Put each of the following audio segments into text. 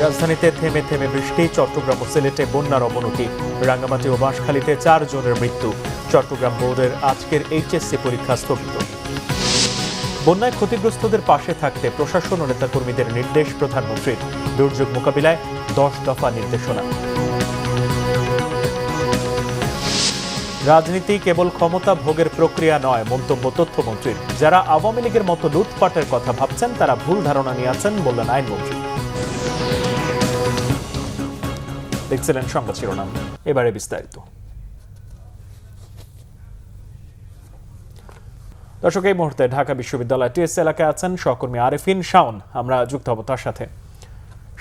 রাজধানীতে থেমে থেমে বৃষ্টি, চট্টগ্রাম ও সিলেটে বন্যার অবনতি। রাঙ্গামাটি ও বাঁশখালীতে 4 জনের মৃত্যু। চট্টগ্রাম বোর্ডের আজকের এইচএসসি পরীক্ষা স্থগিত। বন্যায় ক্ষতিগ্রস্তদের পাশে থাকতে প্রশাসন ও নেতাকর্মীদের নির্দেশ প্রধানমন্ত্রীর। দুর্যোগ মোকাবিলায় 10 দফা নির্দেশনা। রাজনীতি কেবল ক্ষমতা ভোগের প্রক্রিয়া নয়, মন্তব্য তথ্যমন্ত্রীর। যারা আওয়ামী লীগের মতো লুটপাটের কথা ভাবছেন তারা ভুল ধারণা নিয়ে আছেন, বললেন আইনমন্ত্রী। দেখছিলেন সংবাদ শিরোনাম, এবারে বিস্তারিত। দর্শক, এই মুহূর্তে ঢাকা বিশ্ববিদ্যালয় টিএসসি এলাকায় আছেন সহকর্মী আরেফিন শাওন। আমরা যুক্ত হব তার সাথে।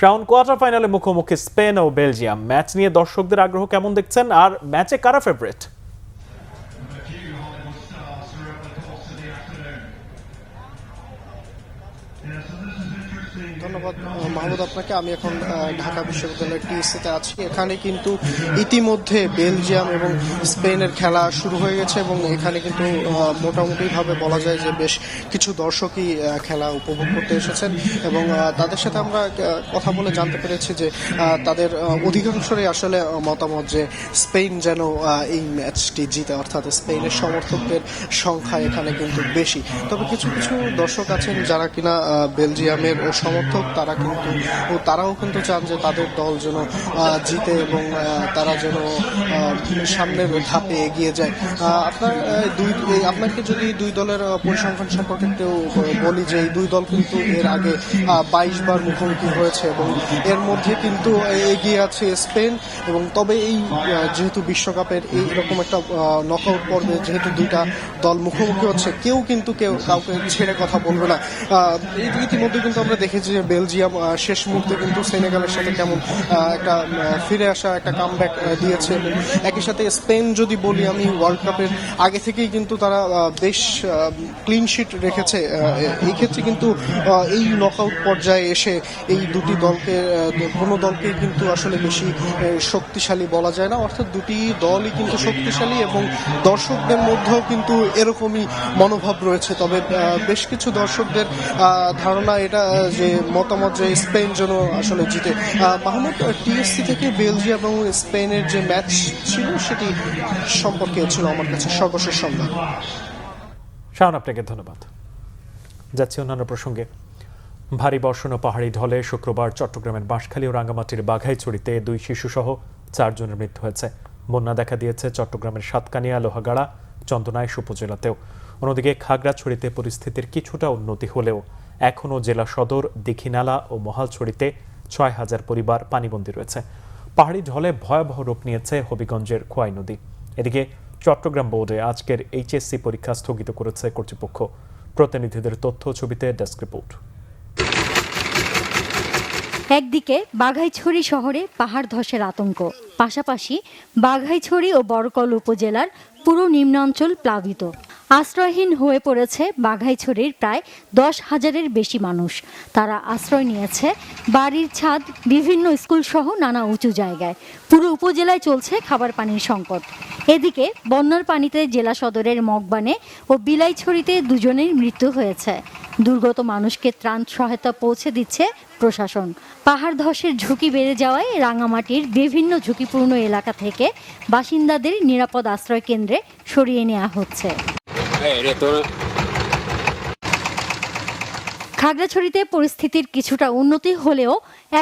শাওন, কোয়ার্টার ফাইনালে মুখোমুখি স্পেন ও বেলজিয়াম, ম্যাচ নিয়ে দর্শকদের আগ্রহ কেমন দেখছেন, আর ম্যাচে কারা ফেভারিট? ধন্যবাদ মাহমুদ আপনাকে। আমি এখন ঢাকা বিশ্ববিদ্যালয়ের টিএসসিতে আছি। এখানে কিন্তু ইতিমধ্যে বেলজিয়াম এবং স্পেনের খেলা শুরু হয়ে গেছে এবং এখানে কিন্তু মোটামুটিভাবে বলা যায় যে বেশ কিছু দর্শকই খেলা উপভোগ করতে এসেছেন এবং তাদের সাথে আমরা কথা বলে জানতে পেরেছি যে তাদের অধিকাংশরই আসলে মতামত যে স্পেন যেন এই ম্যাচটি জিতে, অর্থাৎ স্পেনের সমর্থকদের সংখ্যা এখানে কিন্তু বেশি। তবে কিছু কিছু দর্শক আছেন যারা কিনা বেলজিয়ামের সমর্থক, তারাও কিন্তু চান যে তাদের দল যেন জিতে এবং তারা যেন সামনের ধাপে এগিয়ে যায়। আপনাকে যদি দুই দলের পরিসংখ্যান সম্পর্কে একটু বলি যে এই দুই দল কিন্তু এর আগে 22 বার মুখোমুখি হয়েছে এবং এর মধ্যে কিন্তু এগিয়ে আছে স্পেন। এবং তবে এই যেহেতু বিশ্বকাপের এইরকম একটা নকআউট পর্বে যেহেতু দুইটা দল মুখোমুখি হচ্ছে, কেউ কিন্তু কাউকে ছেড়ে কথা বলবে না। ইতিমধ্যে কিন্তু আমরা দেখেছি যে বেলজিয়াম শেষ মুহূর্তে কিন্তু সেনেগালের সাথে কেমন একটা ফিরে আসা একটা কামব্যাক দিয়েছে। একই সাথে স্পেন যদি বলি আমি, ওয়ার্ল্ড কাপের আগে থেকেই কিন্তু তারা বেশ ক্লিন শিট রেখেছে। এই ক্ষেত্রে কিন্তু এই নকআউট পর্যায়ে এসে এই দুটি দলকে কোনো দলকে কিন্তু আসলে বেশি শক্তিশালী বলা যায় না, অর্থাৎ দুটি দলই কিন্তু শক্তিশালী এবং দর্শকদের মধ্যেও কিন্তু এরকমই মনোভাব রয়েছে। তবে বেশ কিছু দর্শকদের ধারণা এটা যে মতামত যে স্পেন যেন আসলে জিতে। মাহমুদ, টিএসসি থেকে বেলজিয়াম এবং স্পেনের যে ম্যাচ ছিল সেটি সম্পর্কে ছিল আমার কাছে সর্বশেষ সংবাদ। শাওন, আপনাকে ধন্যবাদ। যাচ্ছে অন্যান্য প্রসঙ্গে। ভারী বর্ষণ ও পাহাড়ি ঢলে শুক্রবার চট্টগ্রামের বাঁশখালী ও রাঙ্গামাটির বাঘাইছড়িতে 2 শিশুসহ 4 জনের মৃত্যু হয়েছে। বন্যা দেখা দিয়েছে চট্টগ্রামের সাতকানিয়া, লোহাগাড়া, চন্দনাইশ উপজেলাতেও। অন্যদিকে খাগড়াছড়িতে পরিস্থিতির কিছুটা উন্নতি হলেও এখনও জেলা সদর, দীঘিনালা ও মহালছড়িতে 6,000 পরিবার পানিবন্দী রয়েছে। পাহাড়ি ঢলে ভয়াবহ রূপ নিয়েছে হবিগঞ্জের খোয়াই নদী। এদিকে চট্টগ্রাম বোর্ডে আজকের এইচএসসি পরীক্ষা স্থগিত করেছে কর্তৃপক্ষ। প্রতিনিধিদের তথ্য ছবিতে ডেস্ক রিপোর্ট। একদিকে বাঘাইছড়ি শহরে পাহাড় ধসের আতঙ্ক, পাশাপাশি বাঘাইছড়ি ও বড়কল উপজেলার পুরো নিম্নাঞ্চল প্লাবিত। আশ্রয়হীন হয়ে পড়েছে বাঘাইছড়ির প্রায় 10,000-এর বেশি মানুষ। তারা আশ্রয় নিয়েছে বাড়ির ছাদ, বিভিন্ন স্কুল সহ নানা উঁচু জায়গায়। পুরো উপজেলায় চলছে খাবার পানির সংকট। এদিকে বন্যার পানিতে জেলা সদরের মগবানে ও বিলাইছড়িতে 2 জনের মৃত্যু হয়েছে। দুর্গত মানুষকে ত্রাণ সহায়তা পৌঁছে দিচ্ছে প্রশাসন। পাহাড় ধসের ঝুঁকি বেড়ে যাওয়ায় রাঙামাটির বিভিন্ন ঝুঁকিপূর্ণ এলাকা থেকে বাসিন্দাদের নিরাপদ আশ্রয় কেন্দ্রে সরিয়ে নেওয়া হচ্ছে। খাগড়াছড়িতে পরিস্থিতির কিছুটা উন্নতি হলেও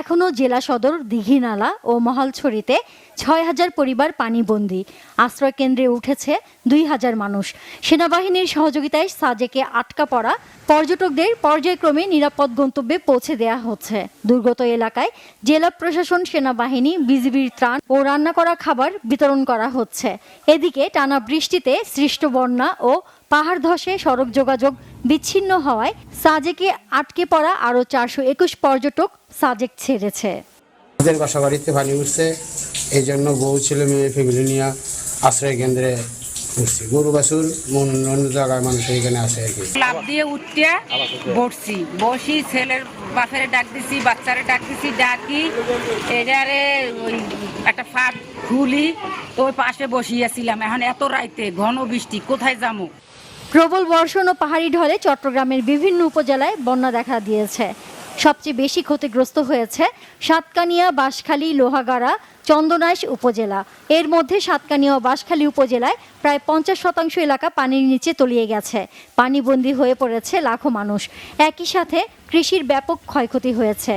এখনও জেলা সদর, দীঘিনালা ও মহালছড়িতে 6,000 পরিবার পানিবন্দী। আশ্রয় কেন্দ্রে উঠেছে 2,000 মানুষ। সেনাবাহিনীর সহযোগিতায় সাজেকে আটকা পড়া পর্যটকদের পর্যায়ক্রমে নিরাপদ গন্তব্যে পৌঁছে দেওয়া হচ্ছে। দুর্গত এলাকায় জেলা প্রশাসন, সেনাবাহিনী, বিজিবির ত্রাণ ও রান্না করা খাবার বিতরণ করা হচ্ছে। এদিকে টানা বৃষ্টিতে সৃষ্ট বন্যা ও পাহাড় ধসে সড়ক যোগাযোগ বিচ্ছিন্ন হওয়ায় সাজেকে আটকে পড়া আরও 421 পর্যটক সাজেক ছেড়েছে। বাসা বাড়িতে পানি উঠছে, এই জন্য বউ ছেলে মেয়ে ফ্যামিলি নিয়ে আশ্রয় কেন্দ্রে উঠছি। গরু বাছুর অন্য জায়গায় মানুষ এখানে আসে আর কি। লাভ দিয়ে উঠতে বসি, ছেলের বাপের ডাক দিছি, বাচ্চারে ডাক দিছি, ডাকি এটারে ওই একটা ফাঁক খুলি তো ওই পাশে বসিয়েছিলাম। এখন এত রাইতে ঘন বৃষ্টি, কোথায় যাবো? প্রবল বর্ষণ ও পাহাড়ি ঢলে চট্টগ্রামের বিভিন্ন উপজেলায় বন্যা দেখা দিয়েছে। সবচেয়ে বেশি ক্ষতিগ্রস্ত হয়েছে সাতকানিয়া, বাঁশখালী, লোহাগাড়া, চন্দনাইশ উপজেলা। এর মধ্যে সাতকানিয়া ও বাঁশখালী উপজেলায় প্রায় 50% এলাকা পানির নিচে তলিয়ে গেছে। পানিবন্দী হয়ে পড়েছে লাখো মানুষ। একই সাথে কৃষির ব্যাপক ক্ষয়ক্ষতি হয়েছে।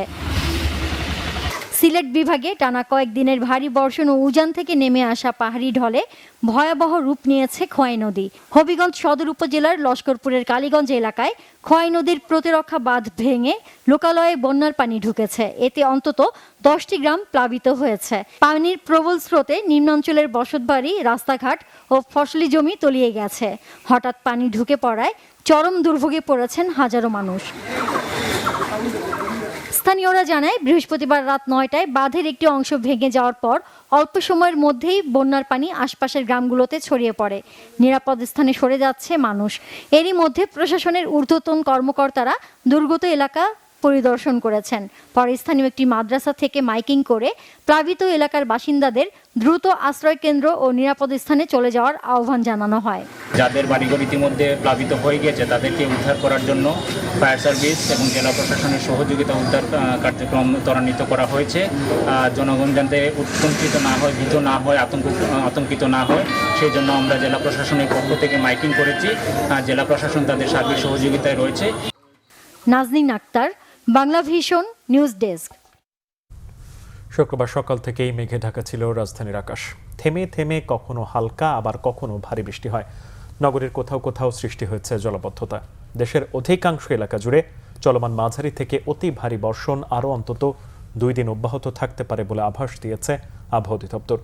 সিলেট বিভাগে টানা কয়েকদিনের ভারী বর্ষণ ও উজান থেকে নেমে আসা পাহাড়ি ঢলে ভয়াবহ রূপ নিয়েছে খোয়াই নদী। হবিগঞ্জ সদর উপজেলার লস্করপুরের কালীগঞ্জ এলাকায় খোয়াই নদীর প্রতিরক্ষা বাঁধ ভেঙে লোকালয়ে বন্যার পানি ঢুকেছে। এতে অন্তত 10টি গ্রাম প্লাবিত হয়েছে। পানির প্রবল স্রোতে নিম্নাঞ্চলের বসতবাড়ি, রাস্তাঘাট ও ফসলি জমি তলিয়ে গেছে। হঠাৎ পানি ঢুকে পড়ায় চরম দুর্ভোগে পড়েছেন হাজারো মানুষ। স্থানীয়রা জানায়, বৃহস্পতিবার রাত 9টায় বাঁধের একটি অংশ ভেঙে যাওয়ার পর অল্প সময়ের মধ্যেই বন্যার পানি আশপাশের গ্রামগুলোতে ছড়িয়ে পড়ে। নিরাপদ স্থানে সরে যাচ্ছে মানুষ। এরই মধ্যে প্রশাসনের ঊর্ধ্বতন কর্মকর্তারা দুর্গত এলাকা পরিদর্শন করেছেন। পরে স্থানীয় একটি মাদ্রাসা থেকে মাইকিং করে প্লাবিত এলাকার বাসিন্দাদের দ্রুত আশ্রয় কেন্দ্র ও নিরাপদ স্থানে চলে যাওয়ার আহ্বান জানানো হয়। যাদের বাড়িঘর ইতিমধ্যে প্লাবিত হয়ে গেছে তাদেরকে উদ্ধার করার জন্য ফায়ার সার্ভিস এবং জেলা প্রশাসনের সহযোগিতা উদ্ধার কার্যক্রম ত্বরান্বিত করা হয়েছে। জনগণ যাতে উৎকণ্ঠিত না হয়, ভীত না হয়, আতঙ্কিত না হয়, সেই জন্য আমরা জেলা প্রশাসনের পক্ষ থেকে মাইকিং করেছি। জেলা প্রশাসন তাদের সার্বিক সহযোগিতায় রয়েছে। Naznin Akter, Bangla Vision news desk. শুক্রবার সকাল থেকেই মেঘে ঢাকা ছিল রাজধানীর আকাশ। থেমে থেমে কখনো হালকা আবার কখনো ভারী বৃষ্টি হয়। নগরীর কোথাও কোথাও সৃষ্টি হয়েছে জলাবদ্ধতা। দেশের অধিকাংশ এলাকা জুড়ে চলমান মাঝারি থেকে অতি ভারী বর্ষণ আরও অন্তত 2 দিন অব্যাহত থাকতে পারে বলে আভাস দিয়েছে আবহাওয়া অধিদপ্তর।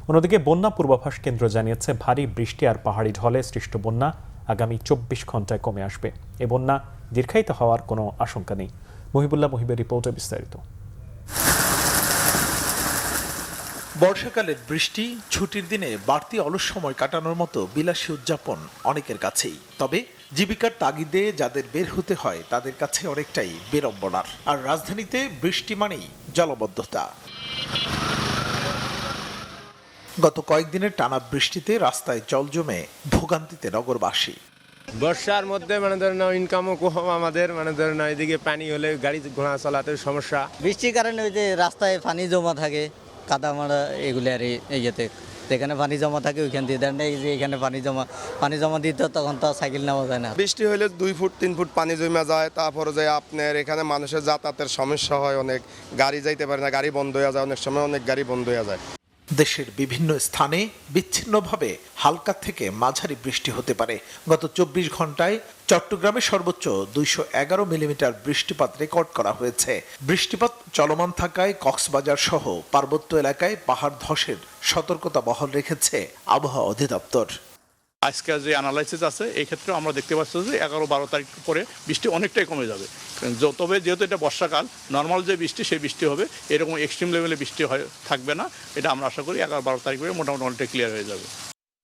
অন্যদিকে বন্যা পূর্বাভাস কেন্দ্র জানিয়েছে, ভারী বৃষ্টি আর পাহাড়ি ঢলে সৃষ্ট বন্যা আগামী 24 ঘন্টায় কমে আসবে। এ বন্যা দীর্ঘায়িত হওয়ার কোনো আশঙ্কা নেই। মহিবুল্লাহ মহিবের রিপোর্টে বিস্তারিত। বর্ষাকালের বৃষ্টি, ছুটির দিনে বাড়তি অলস সময় কাটানোর মতো বিলাসী উদযাপন অনেকের কাছেই। তবে জীবিকার তাগিদে যাদের বের হতে হয় তাদের কাছে অনেকটাই বিড়ম্বনার। আর রাজধানীতে বৃষ্টি মানেই জলাবদ্ধতা। গত কয়েকদিনের টানা বৃষ্টিতে রাস্তায় জল জমে ভোগান্তিতে নগরবাসী। বর্ষার মধ্যে ইনকামও কম আমাদের, এদিকে পানি হলে গাড়ি ঘোড়া চলাতে সমস্যা। বৃষ্টির কারণে ওই যে রাস্তায় পানি জমা থাকে, কাদা মারা এগুলি আর ইয়েতে যেখানে পানি জমা থাকে ওইখান দিয়ে দেন। এই যে এখানে পানি জমা দিতে তখন তো সাইকেল নেওয়া যায় না। বৃষ্টি হলে 2 ফুট 3 ফুট পানি জমা যায়। তারপরে যে আপনার এখানে মানুষের যাতায়াতের সমস্যা হয়, অনেক গাড়ি যাইতে পারে না, গাড়ি বন্ধ হয়ে যায়, অনেক সময় অনেক গাড়ি বন্ধ হয়ে যায়। দেশের বিভিন্ন স্থানে বিচ্ছিন্নভাবে হালকা থেকে মাঝারি বৃষ্টি হতে পারে। গত 24 ঘন্টায় চট্টগ্রামে সর্বোচ্চ 211 মিলিমিটার বৃষ্টিপাত রেকর্ড করা হয়েছে। বৃষ্টিপাত চলমান থাকায় কক্সবাজার সহ পার্বত্য এলাকায় পাহাড় ধসের সতর্কতা বহাল রেখেছে আবহাওয়া অধিদপ্তর। আজকে যে অ্যানালাইসিস আছে এই ক্ষেত্রে আমরা দেখতে পাচ্ছি যে 11-12 তারিখ পরে বৃষ্টি অনেকটাই কমে যাবে। তবে যেহেতু এটা বর্ষাকাল, নর্মাল যে বৃষ্টি সেই বৃষ্টি হবে, এরকম এক্সট্রিম লেভেলে বৃষ্টি থাকবে না। এটা আমরা আশা করি 11-12 তারিখ পরে মোটামুটি অনেকটা ক্লিয়ার হয়ে যাবে।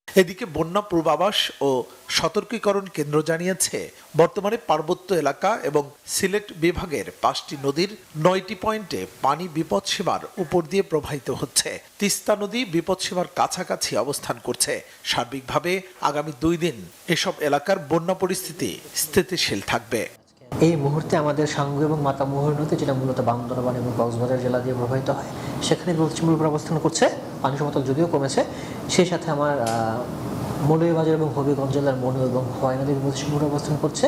এদিকে বন্যা পূর্বাভাস ও সতর্কীকরণ কেন্দ্র জানিয়েছে, বর্তমানে পার্বত্য এলাকা এবং সিলেট বিভাগের 5টি নদীর 9টি পয়েন্টে পানি বিপদসীমার উপর দিয়ে প্রবাহিত হচ্ছে। তিস্তা নদী বিপদসীমার কাছাকাছি অবস্থান করছে। সার্বিকভাবে আগামী 2 দিন এসব এলাকার বন্যা পরিস্থিতি স্থিতিশীল থাকবে। এই মুহূর্তে আমাদের সাঙ্গু এবং মাতামুহুর নদী, যেটা মূলত বান্দরবান এবং কক্সবাজার জেলা দিয়ে প্রবাহিত হয়, সেখানে বিপদসীমার উপর অবস্থান করছে। পানি সমতল যদিও কমেছে, সেই সাথে আমার মৌলভীবাজার এবং হবিগঞ্জ জেলার মনু এবং খোয়াই নদী বিপদসীমার অবস্থান করছে,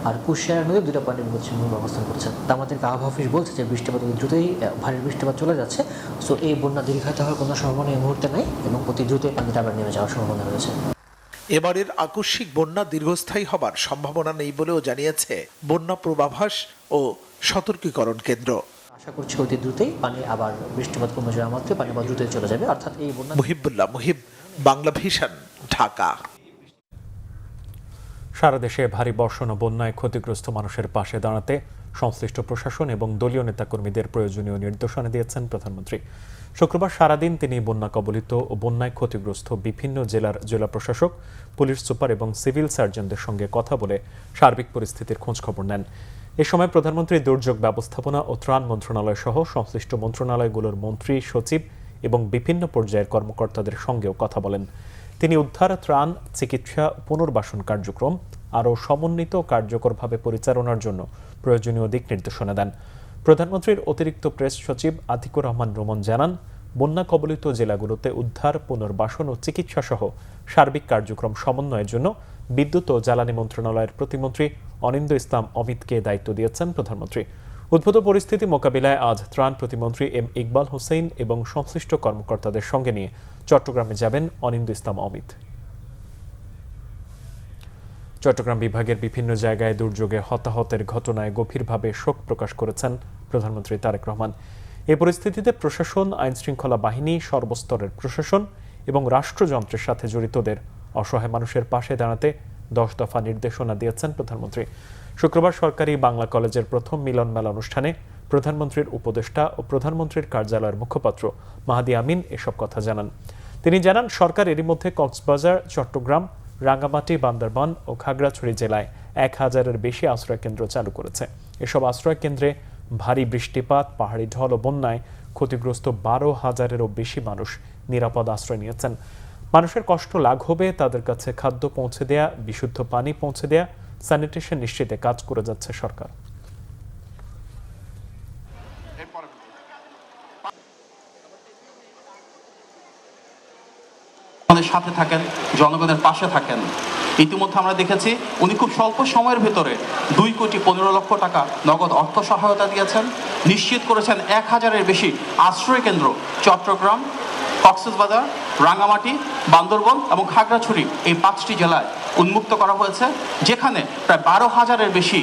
আর কুশিয়ারা নদীর 2টা পয়েন্টের বিপদসীমার অবস্থান করছে। আমাদের আবহাওয়া অফিস বলছে যে বৃষ্টিপাত দ্রুতই ভারী বৃষ্টিপাত চলে যাচ্ছে। সো এই বন্যা দীর্ঘায়িত হওয়ার কোনো সম্ভাবনা এই মুহূর্তে নাই এবং অতি দ্রুতই পানিটা আবার নেমে যাওয়ার সম্ভাবনা রয়েছে। এবারের আকস্মিক বন্যা দীর্ঘস্থায়ী হবার সম্ভাবনা নেই বলেও জানিয়েছে বন্যা পূর্বাভাস ও সতর্কীকরণ কেন্দ্র। আশা করছি অতি দ্রুতই পানি আবার বৃষ্টিপাত কমে যাওয়া মাত্রই পানি আবার দ্রুতই চলে যাবে। অর্থাৎ এই বন্যা। মুহিবুল্লাহ মুহিব, বাংলা ভিশন, ঢাকা। সারা দেশে ভারী বর্ষণ ও বন্যায় ক্ষতিগ্রস্ত মানুষের পাশে দাঁড়াতে সংশ্লিষ্ট প্রশাসন এবং দলীয় নেতাকর্মীদের প্রয়োজনীয় নির্দেশনা দিয়েছেন প্রধানমন্ত্রী। শুক্রবার সারাদিন তিনি বন্যা কবলিত ও বন্যায় ক্ষতিগ্রস্ত বিভিন্ন জেলার জেলা প্রশাসক, পুলিশ সুপার এবং সিভিল সার্জনদের সঙ্গে কথা বলে সার্বিক পরিস্থিতির খোঁজখবর নেন। এ সময় প্রধানমন্ত্রী দুর্যোগ ব্যবস্থাপনা ও ত্রাণ মন্ত্রণালয় সহ সংশ্লিষ্ট মন্ত্রণালয়গুলোর মন্ত্রী, সচিব এবং বিভিন্ন পর্যায়ের কর্মকর্তাদের সঙ্গেও কথা বলেন। তিনি উদ্ধার, ত্রাণ, চিকিৎসা, পুনর্বাসন কার্যক্রম আরও সমন্বিত কার্যকরভাবে পরিচালনার জন্য প্রয়োজনীয় দিক নির্দেশনা দেন। প্রধানমন্ত্রীর অতিরিক্ত প্রেস সচিব আতিকুর রহমান রোমন জানান, বন্যা কবলিত জেলাগুলোতে উদ্ধার, পুনর্বাসন ও চিকিৎসা সহ সার্বিক কার্যক্রম সমন্বয়ের জন্য বিদ্যুৎ ও জ্বালানি মন্ত্রণালয়ের প্রতিমন্ত্রী অনিন্দ ইসলাম অমিতকে দায়িত্ব দিয়েছেন প্রধানমন্ত্রী। উদ্ভূত পরিস্থিতি মোকাবিলায় আজ ত্রাণ প্রতিমন্ত্রী এম ইকবাল হোসেন এবং সংশ্লিষ্ট কর্মকর্তাদের সঙ্গে নিয়ে চট্টগ্রামে যাবেন অনিন্দ ইসলাম অমিত। চট্টগ্রাম বিভাগের বিভিন্ন জায়গায় দুর্যোগে হতাহতের ঘটনায় গভীরভাবে শোক প্রকাশ করেছেন প্রধানমন্ত্রী তারেক রহমান। এই পরিস্থিতিতে প্রশাসন, আইনশৃঙ্খলা বাহিনী, সর্বস্তরের প্রশাসন এবং রাষ্ট্রযন্ত্রের সাথে জড়িতদের অসহায় মানুষের পাশে দাঁড়াতে 10 দফা নির্দেশনা দিয়েছেন প্রধানমন্ত্রী। শুক্রবার সরকারি বাংলা কলেজের প্রথম মিলন মেলা অনুষ্ঠানে প্রধানমন্ত্রীর উপদেষ্টা ও প্রধানমন্ত্রীর কার্যালয়ের মুখপাত্র মাহাদি আমিন এসব কথা জানান। তিনি জানান, সরকার এরই মধ্যে কক্সবাজার, চট্টগ্রাম, রাঙ্গামাটি, বান্দরবান ও খাগড়াছড়ি জেলায় 1000-এর বেশি আশ্রয়কেন্দ্র চালু করেছে। এসব আশ্রয়কেন্দ্রে ভারী বৃষ্টিপাত, পাহাড়ি ঢল ও বন্যায় ক্ষতিগ্রস্ত 12,000-এরও বেশি মানুষ নিরাপদ আশ্রয় নিয়েছেন। মানুষের কষ্ট লাঘবে তাদের কাছে খাদ্য পৌঁছে দেয়া, বিশুদ্ধ পানি পৌঁছে দেয়া, স্যানিটেশন নিশ্চিতে কাজ করে যাচ্ছে সরকার। আমাদের সাথে থাকেন, জনগণের পাশে থাকেন। ইতিমধ্যে আমরা দেখেছি উনি খুব স্বল্প সময়ের ভেতরে 2,15,00,000 টাকা নগদ অর্থ সহায়তা দিয়েছেন, নিশ্চিত করেছেন 1000-এর বেশি আশ্রয় কেন্দ্র চট্টগ্রাম, কক্সবাজার, রাঙ্গামাটি, বান্দরবান এবং খাগড়াছড়ি এই 5টি জেলায় উন্মুক্ত করা হয়েছে, যেখানে প্রায় 12,000-এর বেশি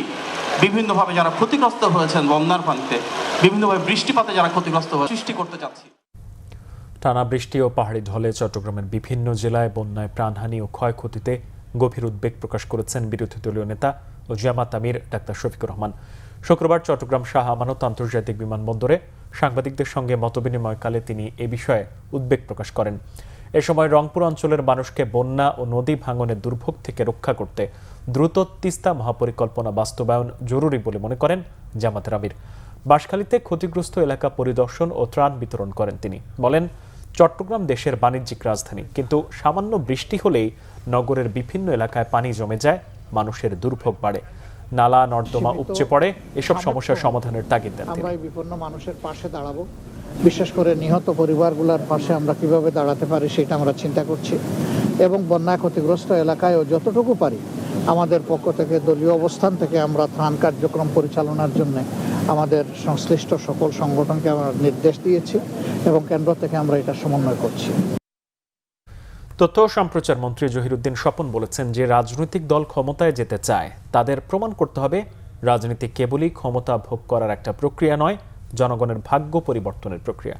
বিভিন্নভাবে যারা ক্ষতিগ্রস্ত হয়েছেন বন্যার পানিতে, বিভিন্নভাবে বৃষ্টিপাতে যারা ক্ষতিগ্রস্ত হয়ে সৃষ্টি করতে যাচ্ছি। টানা বৃষ্টি ও পাহাড়ি ঢলে চট্টগ্রামের বিভিন্ন জেলায় বন্যায় প্রাণহানি ও ক্ষয়ক্ষতিতে গভীর উদ্বেগ প্রকাশ করেছেন বিরোধী দলীয় নেতা ও জামাত আমির ডাক্তার শফিকুর রহমান। শুক্রবার চট্টগ্রাম শাহ আমানত আন্তর্জাতিক বিমানবন্দরে সাংবাদিকদের সঙ্গে মতবিনিময়কালে তিনি এ বিষয়ে উদ্বেগ প্রকাশ করেন। এ সময় রংপুর অঞ্চলের মানুষকে বন্যা ও নদী ভাঙনের দুর্ভোগ থেকে রক্ষা করতে দ্রুত তিস্তা মহাপরিকল্পনা বাস্তবায়ন জরুরি বলে মনে করেন জামাতের আমির। বাঁশখালীতে ক্ষতিগ্রস্ত এলাকা পরিদর্শন ও ত্রাণ বিতরণ করেন তিনি। বলেন, চট্টগ্রাম দেশের বাণিজ্যিক রাজধানী, কিন্তু সামান্য বৃষ্টি হলেই নগরের বিভিন্ন এলাকায় পানি জমে যায়, মানুষের দুর্ভোগ বাড়ে, নালা নর্দমা উপচে পড়ে। এসব সমস্যার সমাধানের তাগিদ দেন তিনি। আমরা এই বিপন্ন মানুষের পাশে দাঁড়াবো, বিশেষ করে নিহত পরিবারগুলোর পাশে আমরা কিভাবে দাঁড়াতে পারি সেটা আমরা চিন্তা করছি, এবং বন্যা ক্ষতিগ্রস্ত এলাকায়ও যতটুকু পারি আমাদের পক্ষ থেকে, দলীয় অবস্থান থেকে আমরা ত্রাণ কার্যক্রম পরিচালনার জন্য আমাদের সংশ্লিষ্ট সকল সংগঠনকে আমরা নির্দেশ দিয়েছি এবং কেন্দ্র থেকে আমরা এটা সমন্বয় করছি। তথ্য ও সম্প্রচার মন্ত্রী জহিরুদ্দিন স্বপন বলেছেন যে রাজনৈতিক দল ক্ষমতায় যেতে চায় তাদের প্রমাণ করতে হবে রাজনীতি কেবলই ক্ষমতা ভোগ করার একটা প্রক্রিয়া নয়, জনগণের ভাগ্য পরিবর্তনের প্রক্রিয়া।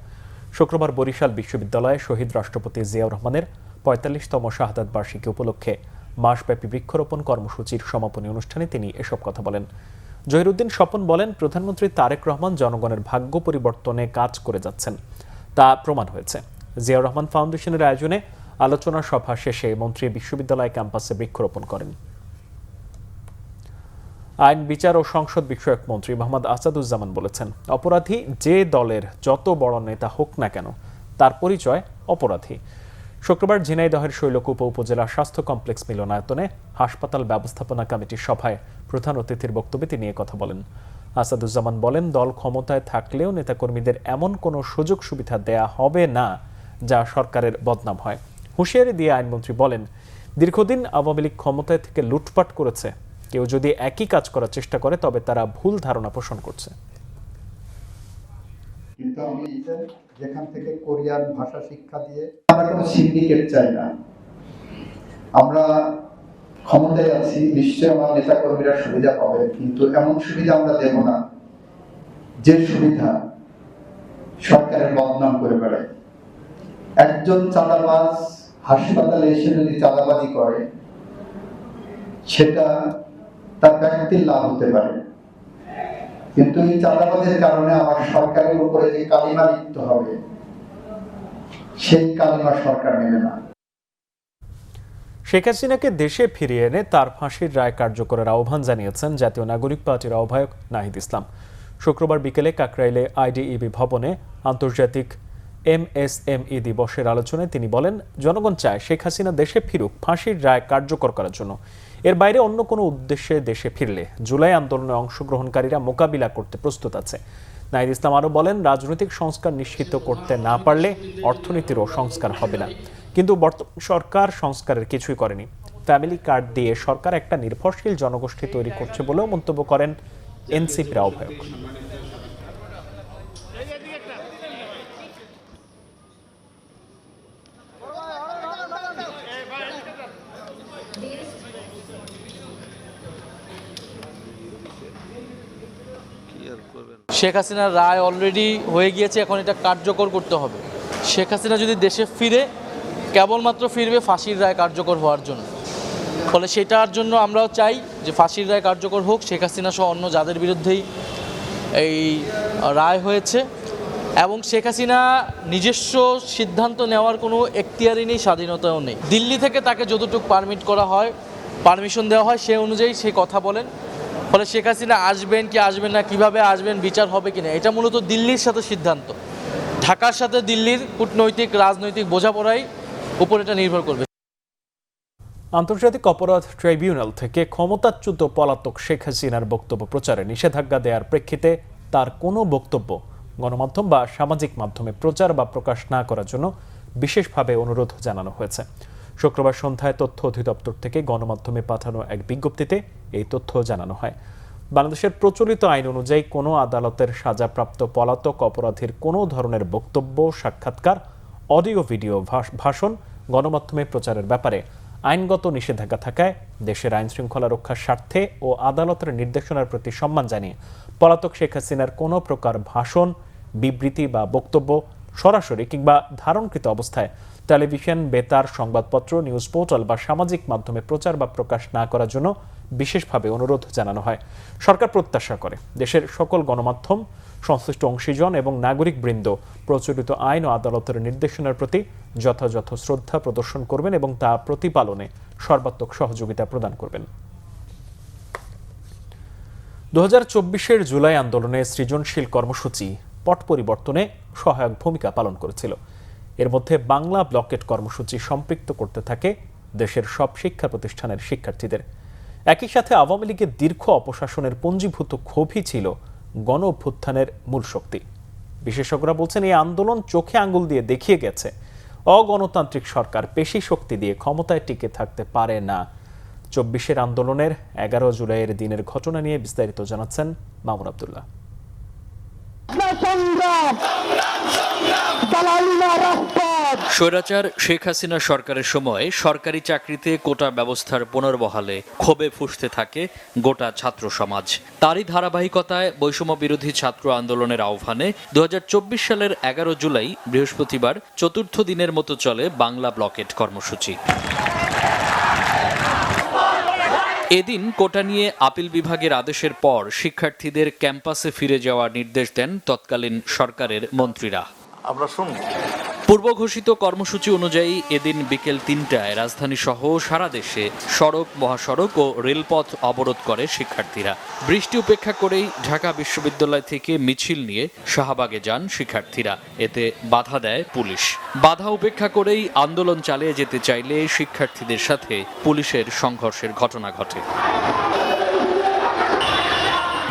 শুক্রবার বরিশাল বিশ্ববিদ্যালয়ে শহীদ রাষ্ট্রপতি জিয়াউর রহমানের 45তম শাহাদাত বার্ষিকী উপলক্ষে মাসব্যাপী বৃক্ষরোপণ কর্মসূচির সমাপনী অনুষ্ঠানে তিনি এসব কথা বলেন। জহিরুদ্দিন স্বপন বলেন, প্রধানমন্ত্রী তারেক রহমান জনগণের ভাগ্য পরিবর্তনে কাজ করে যাচ্ছেন, তা প্রমাণ হয়েছে। জিয়াউর রহমান ফাউন্ডেশনের আয়োজনে আলোচনা সভা শেষে মন্ত্রী বিশ্ববিদ্যালয় ক্যাম্পাসে বৃক্ষরোপণ করেন। আইন, বিচার ও সংসদ বিষয়ক মন্ত্রী মোহাম্মদ আসাদুজ্জামান বলেছেন, অপরাধী যে দলের যত বড় নেতা হোক না কেন, তার পরিচয় অপরাধী। শুক্রবার ঝিনাইদহের শৈলকুপা উপজেলা স্বাস্থ্য কমপ্লেক্স মিলনায়তনে হাসপাতাল ব্যবস্থাপনা কমিটির সভায় প্রধান অতিথির বক্তব্যে তিনি কথা বলেন। আসাদুজ্জামান বলেন, দল ক্ষমতায় থাকলেও নেতাকর্মীদের এমন কোনো সুযোগ সুবিধা দেয়া হবে না যা সরকারের বদনাম হয়। হুঁশিয়ারি দিয়ে আইনমন্ত্রী বলেন, দীর্ঘদিন আওয়ামী লীগ ক্ষমতায় থেকে লুটপাট করেছে, কেউ যদি একই কাজ করার চেষ্টা করে তবে তারা ভুল ধারণা পোষণ করছে। কিন্তু আমি যেখান থেকে কোরিয়ান ভাষা শিক্ষা দিয়ে আমরা কোনো সিন্ডিকেট চাই না। আমরা ক্ষমতায় আছি, নিশ্চয়ই আমার নেতা কর্মীরা সুবিধা পাবে, কিন্তু এমন সুবিধা আমরা দেব না যে সুবিধা সরকারের বদনাম করে বেড়ায়। একজন চাঁদাবাজ হাসপাতালে এসে যদি চাঁদাবাজি করে, সেটা তার ব্যক্তির লাভ হতে পারে, কিন্তু এই চাঁদাবাজের কারণে আমার সরকারের উপরে যে কালিমা লিখতে হবে, সেই কালিমা সরকার নেবে না। শেখ হাসিনাকে দেশে ফিরিয়ে এনে তার ফাঁসির রায় কার্যকরের আহ্বান জানিয়েছেন জাতীয় নাগরিক পার্টির আহ্বায়ক নাহিদ ইসলাম। শুক্রবার বিকেলে কাকরাইলে আইডিইবি ভবনে আন্তর্জাতিক MSME দিবসের আলোচনায় তিনি বলেন, জনগণ চায় শেখ হাসিনা দেশে ফিরুক ফাঁসির রায় কার্যকর করার জন্য। এর বাইরে অন্য কোনো উদ্দেশ্যে দেশে ফিরলে জুলাই আন্দোলনে অংশগ্রহণকারীরা মোকাবিলা করতে প্রস্তুত আছে। নাহিদ ইসলাম আরও বলেন, রাজনৈতিক সংস্কার নিশ্চিত করতে না পারলে অর্থনীতিরও সংস্কার হবে না। কিন্তু বর্তমান সরকার সংস্কারের কিছুই করেনি। ফ্যামিলি কার্ড দিয়ে সরকার একটা নির্ভরশীল জনগোষ্ঠী তৈরি করছে বলেও মন্তব্য করেন এনসিপির আহ্বায়ক। শেখ হাসিনার রায় অলরেডি হয়ে গিয়েছে, এখন এটা কার্যকর করতে হবে। শেখ হাসিনা যদি দেশে ফিরে, কেবলমাত্র ফিরবে ফাঁসির রায় কার্যকর হওয়ার জন্য। ফলে সেটার জন্য আমরাও চাই যে ফাঁসির রায় কার্যকর হোক, শেখ হাসিনা সহ অন্য যাদের বিরুদ্ধেই এই রায় হয়েছে। এবং শেখ হাসিনা নিজস্ব সিদ্ধান্ত নেওয়ার কোনো এখতিয়ারই নেই, স্বাধীনতাও নেই। দিল্লি থেকে তাকে যতটুকু পারমিট করা হয়, পারমিশন দেওয়া হয়, সে অনুযায়ী সে কথা বলেন। ফলে শেখ হাসিনা আসবেন কি আসবেন না, কিভাবে আসবেন, বিচার হবে কিনা, এটা মূলত দিল্লির সাথে সিদ্ধান্ত। ঢাকার সাথে দিল্লির কূটনৈতিক রাজনৈতিক বোঝাপড়াই উপর এটা নির্ভর করবে। আন্তর্জাতিক অপরাধ ট্রাইব্যুনাল থেকে ক্ষমতাচ্যুত পলাতক শেখ হাসিনার বক্তব্য প্রচারে নিষেধাজ্ঞা দেওয়ার প্রেক্ষিতে তার কোনো বক্তব্য গণমাধ্যম বা সামাজিক মাধ্যমে প্রচার বা প্রকাশ না করার জন্য বিশেষভাবে অনুরোধ জানানো হয়েছে। শুক্রবার সন্ধ্যায় তথ্য অধিদপ্তর থেকে গণমাধ্যমে পাঠানো এক বিজ্ঞপ্তিতে এই তথ্য জানানো হয়। বাংলাদেশের প্রচলিত আইন অনুযায়ী কোনো আদালতের সাজাপ্রাপ্ত পলাতক অপরাধীর কোনো ধরনের বক্তব্য, সাক্ষাৎকার, অডিও ভিডিও, ভাষণ গণমাধ্যমে প্রচারের ব্যাপারে আইনগত নিষেধাজ্ঞা থাকায় দেশের আইন শৃঙ্খলা রক্ষার স্বার্থে ও আদালতের নির্দেশনার প্রতি সম্মান জানিয়ে পলাতক শেখ হাসিনার কোনো প্রকার ভাষণ, বিবৃতি বা বক্তব্য সরাসরি কিংবা ধারণকৃত অবস্থায় টেলিভিশন, বেতার, সংবাদপত্র, নিউজ পোর্টাল বা সামাজিক মাধ্যমে প্রচার বা প্রকাশ না করার জন্য বিশেষভাবে অনুরোধ জানানো হয়। সরকার প্রত্যাশা করে দেশের সকল গণমাধ্যম, সংশ্লিষ্ট অংশীজন এবং নাগরিকবৃন্দ প্রচলিত আইন ও আদালতের নির্দেশনার প্রতি যথাযথ শ্রদ্ধা প্রদর্শন করবেন এবং তা প্রতিপালনে সর্বাত্মক সহযোগিতা প্রদান করবেন। 2024-এর জুলাই আন্দোলনে সৃজনশীল কর্মসূচি পট পরিবর্তনে সহায়ক ভূমিকা পালন করেছিল। এর মধ্যে বাংলা ব্লকেট কর্মসূচি সম্পৃক্ত করতে থাকে দেশের সব শিক্ষা প্রতিষ্ঠানের শিক্ষার্থীদের। একই সাথে আওয়ামী লীগের দীর্ঘ অপশাসনের পুঞ্জীভূত ক্ষোভই ছিল গণ অভ্যুত্থানের মূল শক্তি। বিশেষজ্ঞরা বলছেন, এই আন্দোলন চোখে আঙ্গুল দিয়ে দেখিয়ে গেছে অগণতান্ত্রিক সরকার পেশি শক্তি দিয়ে ক্ষমতায় টিকে থাকতে পারে না। 24-এর আন্দোলনের 11 জুলাইয়ের দিনের ঘটনা নিয়ে বিস্তারিত জানাচ্ছেন মামুন আব্দুল্লাহ। স্বৈরাচার শেখ হাসিনা সরকারের সময় সরকারি চাকরিতে কোটা ব্যবস্থার পুনর্বহালে ক্ষোভে ফুঁসতে থাকে গোটা ছাত্র সমাজ। তারই ধারাবাহিকতায় বৈষম্য বিরোধী ছাত্র আন্দোলনের আহ্বানে 2024 সালের 11 জুলাই বৃহস্পতিবার চতুর্থ দিনের মতো চলে বাংলা ব্লকেট কর্মসূচি। এদিন কোটা নিয়ে আপিল বিভাগের আদেশের পর শিক্ষার্থীদের ক্যাম্পাসে ফিরে যাওয়ার নির্দেশ দেন তৎকালীন সরকারের মন্ত্রীরা। পূর্ব ঘোষিত কর্মসূচি অনুযায়ী এদিন বিকেল 3টায় রাজধানী সহ সারা দেশে সড়ক, মহাসড়ক ও রেলপথ অবরোধ করে শিক্ষার্থীরা। বৃষ্টি উপেক্ষা করেই ঢাকা বিশ্ববিদ্যালয় থেকে মিছিল নিয়ে শাহবাগে যান শিক্ষার্থীরা। এতে বাধা দেয় পুলিশ। বাধা উপেক্ষা করেই আন্দোলন চালিয়ে যেতে চাইলে শিক্ষার্থীদের সাথে পুলিশের সংঘর্ষের ঘটনা ঘটে।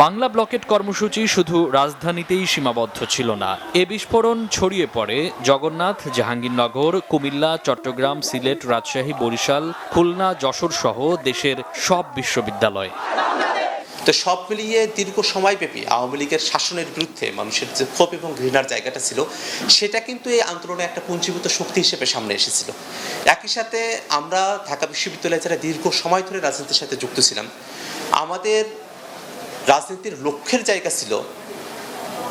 বাংলা ব্লকেট কর্মসূচি শুধু রাজধানীতেই সীমাবদ্ধ ছিল না। এ বিস্ফোরণ ছড়িয়ে পড়ে জগন্নাথ, জাহাঙ্গীরনগর, কুমিল্লা, চট্টগ্রাম, সিলেট, রাজশাহী, বরিশাল, খুলনা, যশোর সহ দেশের সব বিশ্ববিদ্যালয়। তো সব মিলিয়ে দীর্ঘ সময়ব্যাপী আওয়ামী লীগের শাসনের বিরুদ্ধে মানুষের যে ক্ষোভ এবং ঘৃণার জায়গাটা ছিল, সেটা কিন্তু এই আন্দোলনে একটা পুঞ্জীভূত শক্তি হিসেবে সামনে এসেছিল। একই সাথে আমরা ঢাকা বিশ্ববিদ্যালয়ে যারা দীর্ঘ সময় ধরে রাজনীতির সাথে যুক্ত ছিলাম, আমাদের রাজনীতির লক্ষ্যের জায়গা ছিল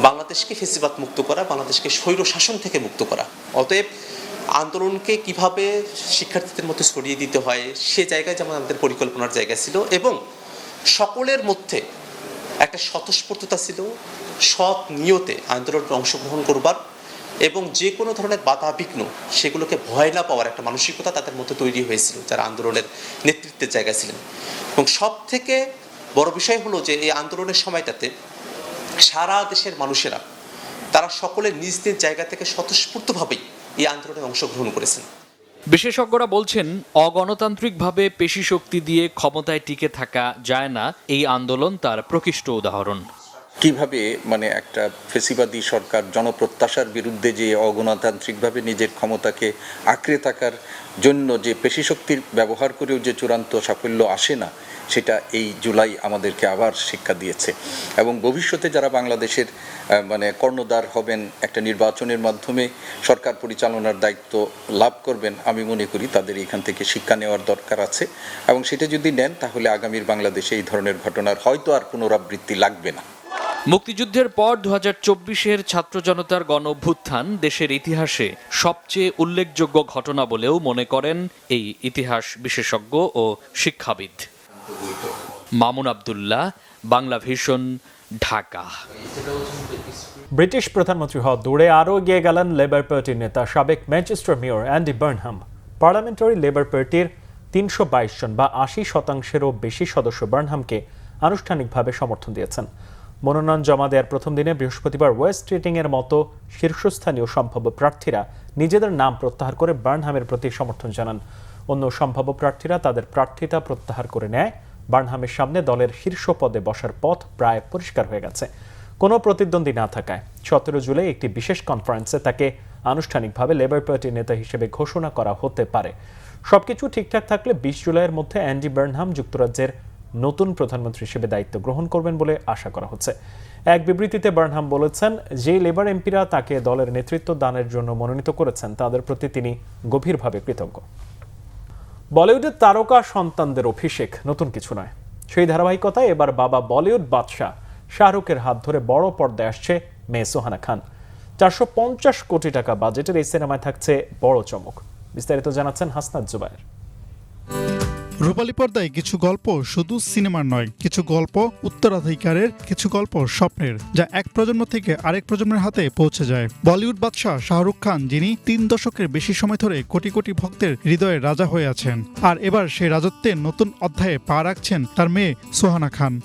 বাংলাদেশকে ফেসিবাদ মুক্ত করা, বাংলাদেশকে স্বৈর শাসন থেকে মুক্ত করা। অতএব আন্দোলনকে কিভাবে শিক্ষার্থীদের মধ্যে ছড়িয়ে দিতে হয় সে জায়গায় যেমন আমাদের পরিকল্পনার জায়গা ছিল, এবং সকলের মধ্যে একটা স্বতঃস্ফূর্ততা ছিল সৎ নিয়তে আন্দোলনে অংশগ্রহণ করবার এবং যে কোনো ধরনের বাধা বিঘ্ন সেগুলোকে ভয় না পাওয়ার একটা মানসিকতা তাদের মধ্যে তৈরি হয়েছিল যারা আন্দোলনের নেতৃত্বের জায়গায় ছিলেন। এবং সব থেকে বড় বিষয় হলো যে এই আন্দোলনের সময়টাতে সারা দেশের মানুষেরা তারা সকলে নিজ নিজ জায়গা থেকে স্বতঃস্ফূর্তভাবেই এই আন্দোলনে অংশগ্রহণ করেছেন। বিশেষজ্ঞরা বলছেন, অগণতান্ত্রিকভাবে পেশি শক্তি দিয়ে ক্ষমতায় টিকে থাকা যায় না। এই আন্দোলন তার প্রকৃষ্ট উদাহরণ। কিভাবে মানে একটা ফেসিবাদী সরকার জনপ্রত্যাশার বিরুদ্ধে যে অগণতান্ত্রিকভাবে নিজের ক্ষমতাকে আঁকড়ে থাকার জন্য যে পেশিশক্তির ব্যবহার করেও যে চূড়ান্ত সাফল্য আসে না, সেটা এই জুলাই আমাদেরকে আবার শিক্ষা দিয়েছে। এবং ভবিষ্যতে যারা বাংলাদেশের মানে কর্ণধার হবেন, একটা নির্বাচনের মাধ্যমে সরকার পরিচালনার দায়িত্ব লাভ করবেন, আমি মনে করি তাদের এখান থেকে শিক্ষা নেওয়ার দরকার আছে। এবং সেটা যদি নেন তাহলে আগামীর বাংলাদেশে এই ধরনের ঘটনার হয়তো আর পুনরাবৃত্তি লাগবে না। মুক্তিযুদ্ধের পর 2024-এর ছাত্র জনতার গণ অভ্যুত্থান দেশের ইতিহাসে সবচেয়ে উল্লেখযোগ্য ঘটনা বলেও মনে করেন এই ইতিহাস বিশেষজ্ঞ ও শিক্ষাবিদ। মামুন আব্দুল্লাহ, বাংলা ভিশন, ঢাকা। ব্রিটিশ প্রধানমন্ত্রী হওয়ার দৌড়ে আরও এগিয়ে গেলেন লেবার পার্টির নেতা সাবেক Manchester mayor Andy Burnham. Parliamentary labour পার্টির 322 জন বা 80%-এরও বেশি সদস্য বার্নহামকে আনুষ্ঠানিকভাবে সমর্থন দিয়েছেন। মনোনয়ন জমা দেওয়ার প্রথম দিনে বৃহস্পতিবার ওয়েস্ট রিটিং-এর মতো শীর্ষস্থানীয় সম্ভাব্য প্রার্থীরা নিজেদের নাম প্রত্যাহার করে বার্নহামের প্রতি সমর্থন জানান। অন্য সম্ভাব্য প্রার্থীরা তাদের প্রার্থিতা প্রত্যাহার করে নেয়। বার্নহামের সামনে দলের শীর্ষ পদে বসার পথ প্রায় পরিষ্কার হয়ে গেছে। কোনো প্রতিদ্বন্দ্বী না থাকায় 17 জুলাই একটি বিশেষ কনফারেন্সে তাকে আনুষ্ঠানিকভাবে লেবার পার্টির নেতা হিসেবে ঘোষণা করা হতে পারে। সবকিছু ঠিকঠাক থাকলে 20 জুলাইয়ের মধ্যে অ্যান্ডি বার্নহাম যুক্তরাজ্যের নতুন প্রধানমন্ত্রী হিসেবে দায়িত্ব গ্রহণ করবেন বলে আশা করা হচ্ছে। এক বিবৃতিতে বার্নহাম বলেছেন, যে লেবার এমপিরা তাকে দলের নেতৃত্ব দানের জন্য মনোনীত করেছেন তাদের প্রতি তিনি গভীরভাবে কৃতজ্ঞ। বলিউডের তারকা সন্তানদের অভিষেক নতুন কিছু নয়। সেই ধারাবাহিকতায় এবার বাবা বলিউড বাদশাহ শাহরুখের হাত ধরে বড় পর্দায় আসছে মেয়ে সোহানা খান। 450 কোটি টাকা বাজেটের এই সিনেমায় থাকছে বড় চমক। বিস্তারিত জানাচ্ছেন হাসনাত জুবায়ের। রূপালী পর্দায় কিছু গল্প শুধু সিনেমার নয়, কিছু গল্প উত্তরাধিকারের, কিছু গল্প স্বপ্নের, যা এক প্রজন্ম থেকে আরেক প্রজন্মের হাতে পৌঁছে যায়। বলিউড বাদশাহ শাহরুখ খান, যিনি 3 দশকের বেশি সময় ধরে কোটি কোটি ভক্তের হৃদয়ে রাজা হয়ে আছেন, আর এবার সেই রাজত্বের নতুন অধ্যায়ে পা রাখছেন তার মেয়ে সোহানা খান।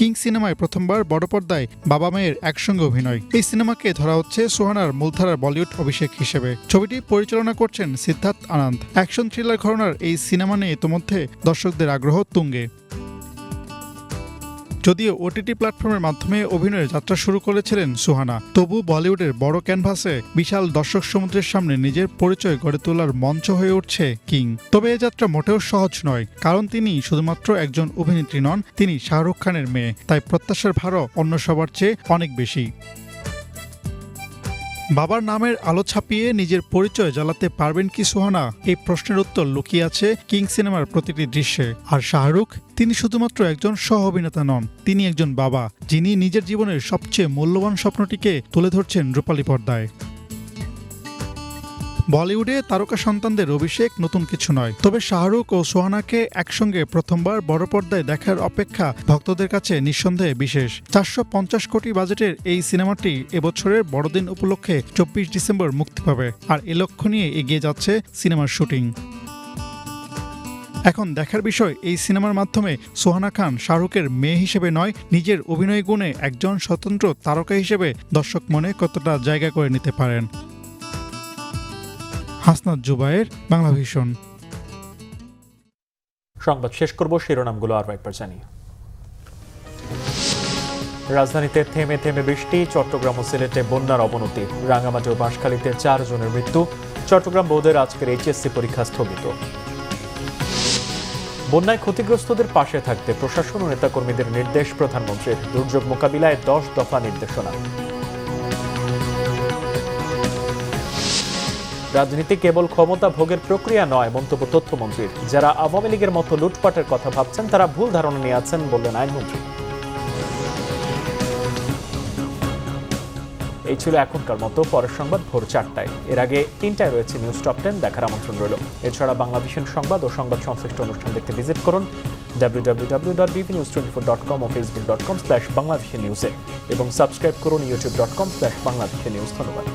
কিং সিনেমায় প্রথমবার বড় পর্দায় বাবা মেয়ের একসঙ্গে অভিনয়। এই সিনেমাকে ধরা হচ্ছে সোহানার মূলধারার বলিউড অভিষেক হিসেবে। ছবিটি পরিচালনা করছেন সিদ্ধার্থ আনন্দ। অ্যাকশন থ্রিলার ঘরানার এই সিনেমা নিয়ে ইতোমধ্যে দর্শকদের আগ্রহ তুঙ্গে। যদিও ওটিটি প্ল্যাটফর্মের মাধ্যমে অভিনয়ের যাত্রা শুরু করেছিলেন সোহানা, তবু বলিউডের বড় ক্যানভাসে বিশাল দর্শক সমুদ্রের সামনে নিজের পরিচয় গড়ে তোলার মঞ্চ হয়ে উঠছে কিং। তবে এ যাত্রা মোটেও সহজ নয়, কারণ তিনি শুধুমাত্র একজন অভিনেত্রী নন, তিনি শাহরুখ খানের মেয়ে। তাই প্রত্যাশার ভারও অন্য সবার চেয়ে অনেক বেশি। বাবার নামের আলো ছাপিয়ে নিজের পরিচয় জ্বালাতে পারবেন কি সোহানা? এই প্রশ্নের উত্তর লুকিয়ে আছে কিং সিনেমার প্রতিটি দৃশ্যে। আর শাহরুখ, তিনি শুধুমাত্র একজন সহ অভিনেতা নন, তিনি একজন বাবা, যিনি নিজের জীবনের সবচেয়ে মূল্যবান স্বপ্নটিকে তুলে ধরছেন রূপালী পর্দায়। বলিউডে তারকা সন্তানদের অভিষেক নতুন কিছু নয়, তবে শাহরুখ ও সোহানাকে একসঙ্গে প্রথমবার বড় পর্দায় দেখার অপেক্ষা ভক্তদের কাছে নিঃসন্দেহে বিশেষ। 450 কোটি বাজেটের এই সিনেমাটি এবছরের বড়দিন উপলক্ষে 24 ডিসেম্বর মুক্তি পাবে, আর এ লক্ষ্য নিয়ে এগিয়ে যাচ্ছে সিনেমার শুটিং। এখন দেখার বিষয়, এই সিনেমার মাধ্যমে সোহানা খান শাহরুখের মেয়ে হিসেবে নয়, নিজের অভিনয় গুণে একজন স্বতন্ত্র তারকা হিসেবে দর্শক মনে কতটা জায়গা করে নিতে পারেন। হাসনাত জুবায়ের, বাংলা ভিশন। সংবাদ শেষ করব শিরোনামগুলো আরও একবার জানিয়ে। রাজধানীতে থেমে থেমে বৃষ্টি, চট্টগ্রাম ও সিলেটে বন্যার অবনতি, রাঙ্গামাটি ও বাঁশখালীতে 4 জনের মৃত্যু, চট্টগ্রাম বোর্ডের আজকের এইচএসসি পরীক্ষা স্থগিত। বন্যায় ক্ষতিগ্রস্তদের পাশে থাকতে প্রশাসন ও নেতাকর্মীদের নির্দেশ প্রধানমন্ত্রীর, দুর্যোগ মোকাবিলায় 10 দফা নির্দেশনা। রাজনীতি কেবল ক্ষমতা ভোগের প্রক্রিয়া নয়, মন্তব্য তথ্যমন্ত্রীর। যারা আওয়ামী লীগের মতো লুটপাটের কথা ভাবছেন তারা ভুল ধারণা নিয়ে আছেন, বললেন আইনমন্ত্রী। এই ছিল এখনকার মতো। পরের সংবাদ ভোর 4টায়। এর আগে 3টায় রয়েছে নিউজ টপ 10, দেখার আমন্ত্রণ রইল। এছাড়া বাংলা ভিশন সংবাদ ও সংবাদ সংশ্লিষ্ট অনুষ্ঠান দেখতে ভিজিট করুন www.bpnews24.com ও facebook.com/banglavishnnews এবং সাবস্ক্রাইব করুন youtube.com/banglavishnnews। ধন্যবাদ।